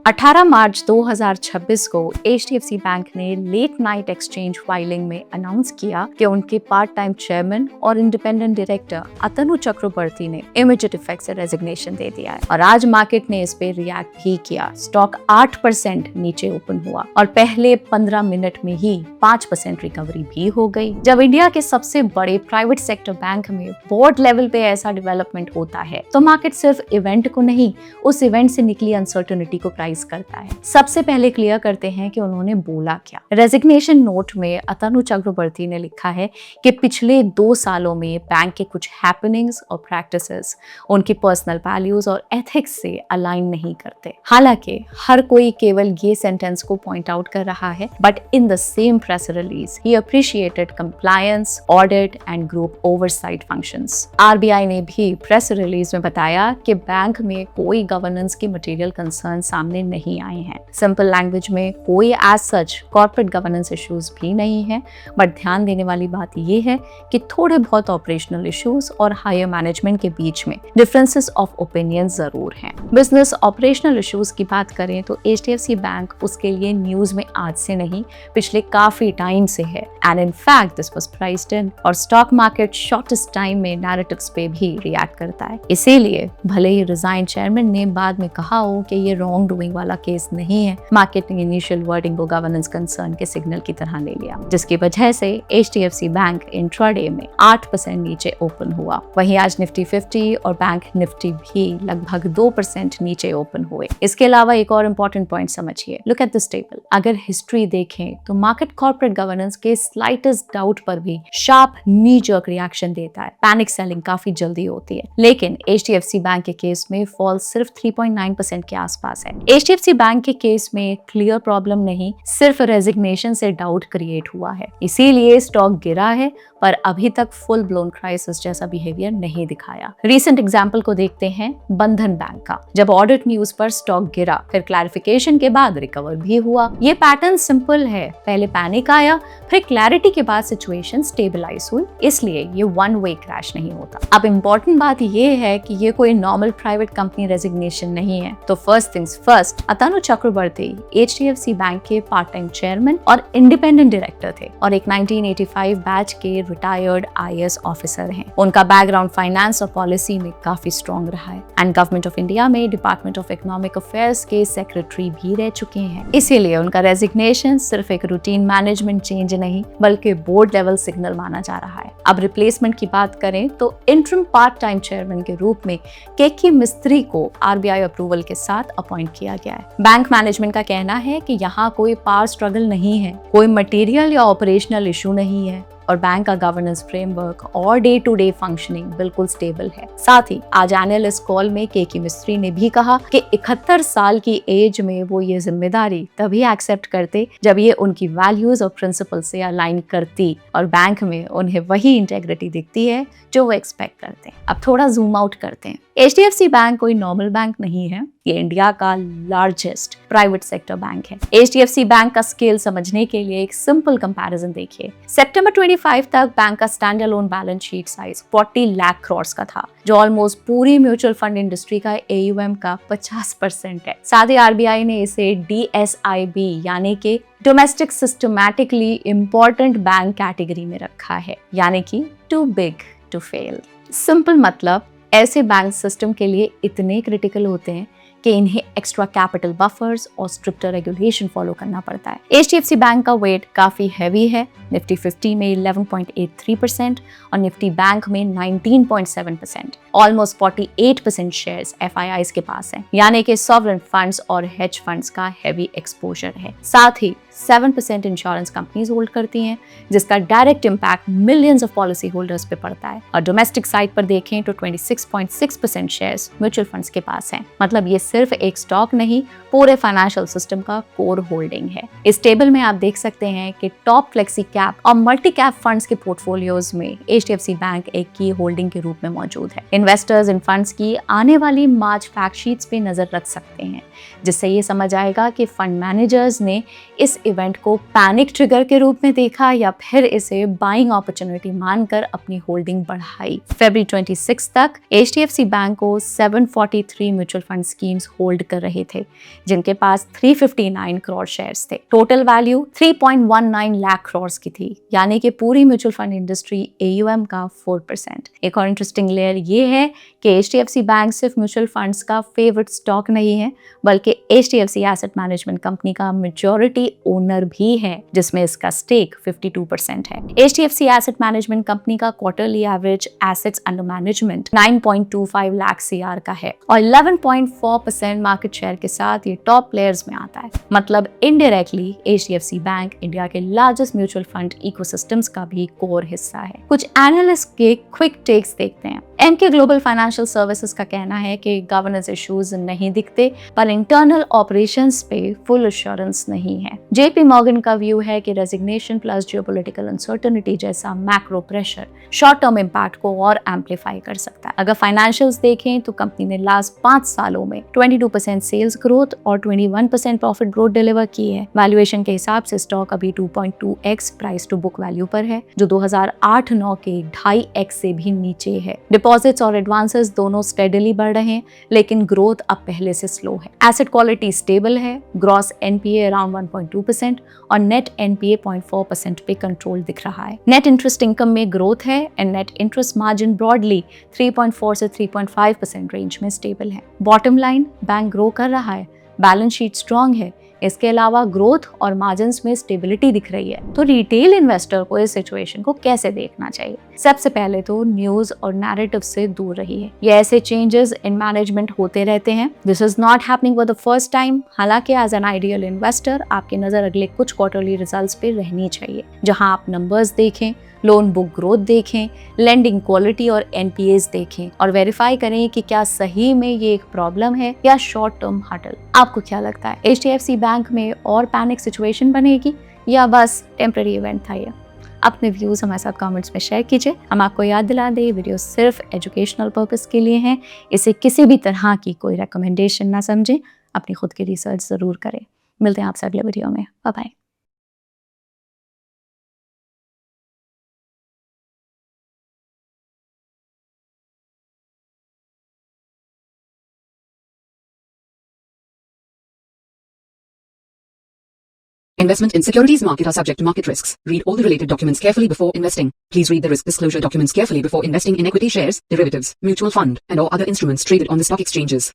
18 मार्च 2026 को HDFC bank ने late night exchange filing में अनाउंस किया कि उनके पार्ट टाइम चेयरमैन और इंडिपेंडेंट डायरेक्टर अतनु चक्रवर्ती ने इमीडिएट इफेक्ट से रेजिग्नेशन दे दिया है और आज मार्केट ने इस पे रिएक्ट भी किया। स्टॉक 8% नीचे ओपन हुआ और पहले 15 मिनट में ही 5% रिकवरी भी हो गई। जब इंडिया के सबसे बड़े प्राइवेट सेक्टर बैंक में बोर्ड लेवल पे ऐसा डेवलपमेंट होता है तो मार्केट सिर्फ इवेंट को नहीं, उस इवेंट से निकली अनसर्टेनिटी को प्राइस करता है। सबसे पहले क्लियर करते हैं कि उन्होंने बोला क्या। रेजिग्नेशन नोट में अतनु चक्रवर्ती ने लिखा है कि पिछले 2 सालों में बैंक के कुछ हैपनिंग्स और प्रैक्टिसेस उनकी पर्सनल वैल्यूज और एथिक्स से अलाइन नहीं करते। हालांकि हर कोई केवल ये सेंटेंस को पॉइंट आउट कर रहा है, but in the same press release he appreciated compliance, audit and group oversight functions. RBI ने भी प्रेस रिलीज में बताया कि बैंक में कोई गवर्नेंस की मटेरियल कंसर्न सामने नहीं आए हैं। सिंपल लैंग्वेज में कोई as such corporate governance issues भी नहीं है, बट ध्यान देने वाली बात यह है कि थोड़े बहुत ऑपरेशनल इश्यूज और हायर मैनेजमेंट के बीच में डिफरेंसेस ऑफ ओपिनियन जरूर हैं। बिजनेस ऑपरेशनल इश्यूज की बात करें तो HDFC बैंक उसके लिए न्यूज में आज से नहीं, पिछले काफी टाइम से है and in fact this was priced इन और स्टॉक मार्केट शॉर्टेस्ट टाइम में नैरेटिव्स पे भी रिएक्ट करता है। इसीलिए भले ही रिजाइन चेयरमैन ने बाद में कहा हो कि ये रॉन्ग डूइंग वाला केस नहीं है, मार्केट ने इनिशियल वर्डिंग को गवर्नेंस कंसर्न के सिग्नल की तरह ले लिया, जिसकी वजह से HDFC बैंक इंट्राडे में 8% नीचे ओपन हुआ। वहीं आज निफ्टी 50 और बैंक निफ्टी भी लगभग 2% नीचे ओपन हुए। इसके अलावा एक और इंपॉर्टेंट पॉइंट समझिए, लुक एट दिस टेबल। अगर हिस्ट्री देखें तो मार्केट कॉर्पोरेट गवर्नेंस के स्लाइटेस्ट डाउट पर भी शार्प नी जर्क रिएक्शन देता है। पैनिक सेलिंग काफी जल्दी होती है, लेकिन HDFC बैंक के केस में फॉल सिर्फ 3.9% के आसपास है। HDFC बैंक के केस में क्लियर प्रॉब्लम नहीं, सिर्फ रेजिग्नेशन से डाउट क्रिएट हुआ है, इसीलिए स्टॉक गिरा है, पर अभी तक फुल ब्लोन क्राइसिस जैसा बिहेवियर नहीं दिखाया। रीसेंट एग्जांपल को देखते हैं बंधन बैंक का। जब ऑडिट न्यूज पर स्टॉक गिरा, फिर क्लैरिफिकेशन के बाद रिकवर भी हुआ। ये पैटर्न सिंपल है, पहले पैनिक आया, फिर क्लैरिटी के बाद सिचुएशन स्टेबलाइज हुई, इसलिए ये वन वे क्रैश नहीं होता। अब इम्पोर्टेंट बात ये है कि ये कोई नॉर्मल प्राइवेट कंपनी रेजिग्नेशन नहीं है। तो फर्स्ट थिंग्स फर्स्ट, अतनु चक्रवर्ती HDFC बैंक के पार्ट टाइम चेयरमैन और इंडिपेंडेंट डायरेक्टर थे और एक 1985 बैच के रिटायर्ड IAS ऑफिसर हैं। उनका बैकग्राउंड फाइनेंस और पॉलिसी में काफी स्ट्रॉन्ग रहा है एंड गवर्नमेंट ऑफ इंडिया में डिपार्टमेंट ऑफ इकोनॉमिक अफेयर्स के सेक्रेटरी भी रह चुके हैं। इसीलिए उनका रेजिग्नेशन सिर्फ एक रूटीन मैनेजमेंट चेंज नहीं, बल्कि बोर्ड लेवल सिग्नल माना जा रहा है। अब रिप्लेसमेंट की बात करें तो इंटरिम पार्ट टाइम चेयरमैन के रूप में केके मिस्त्री को RBI अप्रूवल के साथ अपॉइंट किया गया है। बैंक मैनेजमेंट का कहना है कि यहाँ कोई पावर स्ट्रगल नहीं है, कोई मटेरियल या ऑपरेशनल इशू नहीं है और बैंक का गवर्नेंस फ्रेमवर्क और डे टू डे फंक्शनिंग बिल्कुल स्टेबल है। साथ ही आज एनालिस्ट कॉल में केके मिस्त्री ने भी कहा कि 71 साल की एज में वो ये जिम्मेदारी तभी एक्सेप्ट करते जब ये उनकी वैल्यूज और प्रिंसिपल से अलाइन करती और बैंक में उन्हें वही इंटेग्रिटी दिखती है जो वो एक्सपेक्ट करते हैं। अब थोड़ा जूम आउट करते हैं। HDFC बैंक कोई नॉर्मल बैंक नहीं है, ये इंडिया का लार्जेस्ट प्राइवेट सेक्टर बैंक है। HDFC बैंक का स्केल समझने के लिए एक सिंपल कंपैरिजन देखिए। सितंबर 25 तक बैंक का stand alone balance sheet size 40 lakh crore का था, जो ऑलमोस्ट पूरी म्यूचुअल फंड इंडस्ट्री का AUM का 50% है। साथ ही RBI ने इसे DSIB यानी कि domestic systematically important bank category में रखा है, यानी कि too big to fail. Simple मतलब ऐसे बैंक सिस्टम के लिए इतने क्रिटिकल होते हैं कि इन्हें एक्स्ट्रा कैपिटल बफर्स और स्ट्रिक्टर रेगुलेशन फॉलो करना पड़ता है। HDFC बैंक का वेट काफी हैवी है, निफ्टी 50 में 11.83% और निफ्टी बैंक में 19.7%। ऑलमोस्ट 48% शेयर्स FIIs के पास हैं, यानी कि सॉवरेन फंड्स और हेज फंड्स का हैवी एक्सपोजर है। साथ ही 7% इंश्योरेंस कंपनीज होल्ड करती हैं, जिसका direct impact millions of policy holders पे पड़ता है। और डोमेस्टिक साइड पर देखें तो 26.6% शेयर्स म्यूचुअल फंड्स के पास हैं। मतलब ये सिर्फ एक स्टॉक नहीं, पूरे फाइनेंशियल सिस्टम का कोर होल्डिंग है। इस टेबल में आप देख सकते हैं कि टॉप फ्लेक्सी कैप और मल्टी कैप फंड्स के पोर्टफोलियोज में HDFC बैंक एक की होल्डिंग के रूप में मौजूद है। इन्वेस्टर्स इन फंड्स की आने वाली मार्च फैक्ट शीट्स पे नजर रख सकते हैं, जिससे ये समझ आएगा कि फंड मैनेजर्स ने इस इवेंट को पैनिक ट्रिगर के रूप में देखा या फिर इसे बाइंग अपॉर्चुनिटी मानकर अपनी होल्डिंग बढ़ाई। फरवरी 26 तक HDFC बैंक को 743 म्यूचुअल फंड स्कीम्स होल्ड कर रहे थे, जिनके पास 359 करोड़ शेयर्स थे। टोटल वैल्यू 3.19 लाख करोड़ की थी, यानी कि पूरी म्यूचुअल फंड इंडस्ट्री AUM का 4%। एक और इंटरेस्टिंग लेयर ये है कि HDFC बैंक सिर्फ म्यूचुअल फंड्स का फेवरेट स्टॉक नहीं है, बल्कि HDFC एसेट मैनेजमेंट कंपनी का मेजॉरिटी ओनर भी है, जिसमें इसका स्टेक 52% है। HDFC एसेट मैनेजमेंट कंपनी का quarterly average assets under management 9.25 lakh CR का है और 11.4% मार्केट शेयर के साथ ये टॉप प्लेयर्स में आता है। मतलब इनडायरेक्टली HDFC बैंक इंडिया के लार्जेस्ट म्यूचुअल फंड इकोसिस्टम्स का भी कोर हिस्सा है। कुछ एनालिस्ट के क्विक टेक्स देखते हैं। एमके ग्लोबल फाइनेंशियल सर्विसेज का कहना है कि गवर्नेंस इश्यूज नहीं दिखते, पर इंटरनल ऑपरेशंस पे फुल एश्योरेंस नहीं है। JP मॉर्गन का व्यू है कि रेजिग्नेशन प्लस जियोपॉलिटिकल अनसर्टेनिटी जैसा macro pressure short term impact को और एम्पलीफाई कर सकता है। अगर फाइनेंशियल्स देखें तो कंपनी ने लास्ट 5 सालों में 22% सेल्स ग्रोथ और 21% प्रॉफिट ग्रोथ डिलीवर की है। वैल्यूएशन के हिसाब से स्टॉक अभी 2.2x price to book value पर है, जो 2008-9 के 2.5x से भी नीचे है। डिपॉजिट्स और एडवांसेस दोनों स्टेडीली बढ़ रहे हैं, लेकिन ग्रोथ अब पहले से स्लो है। एसेट क्वालिटी स्टेबल है, ग्रॉस NPA अराउंड 1.2% और नेट NPA 0.4% पे कंट्रोल दिख रहा है। नेट इंटरेस्ट इनकम में ग्रोथ है and net interest margin broadly 3.4 से 3.5% रेंज में स्टेबल है। बॉटम लाइन, बैंक ग्रो कर रहा है, बैलेंस शीट स्ट्रांग है, इसके अलावा ग्रोथ और मार्जिन्स में स्टेबिलिटी दिख रही है। तो रिटेल इन्वेस्टर को इस सिचुएशन को कैसे देखना चाहिए? सबसे पहले तो न्यूज और नैरेटिव से दूर रहिए। ये ऐसे चेंजेस इन मैनेजमेंट होते रहते हैं। This is not happening for the first time. हालांकि एज एन आइडियल इन्वेस्टर आपकी नजर अगले कुछ क्वार्टरली रिजल्ट्स पे रहनी चाहिए, जहां आप नंबर्स देखें, लोन बुक ग्रोथ देखें, लेंडिंग क्वालिटी और NPAs देखें और वेरीफाई करें कि क्या सही में ये एक प्रॉब्लम है या शॉर्ट टर्म हडल। आपको क्या लगता है, HDFC बैंक में और पैनिक सिचुएशन बनेगी या बस टेम्पररी इवेंट था ये? अपने व्यूज हमारे साथ कमेंट्स में शेयर कीजिए। हम आपको याद दिला दें, वीडियो सिर्फ एजुकेशनल पर्पस के लिए हैं। इसे किसी भी तरह की कोई रिकमेंडेशन ना समझें, अपनी खुद की रिसर्च जरूर करें। मिलते हैं आपसे अगले वीडियो में। Bye bye. Investment in securities market are subject to market risks. Read all the related documents carefully before investing. Please read the risk disclosure documents carefully before investing in equity shares, derivatives, mutual fund, and or other instruments traded on the stock exchanges.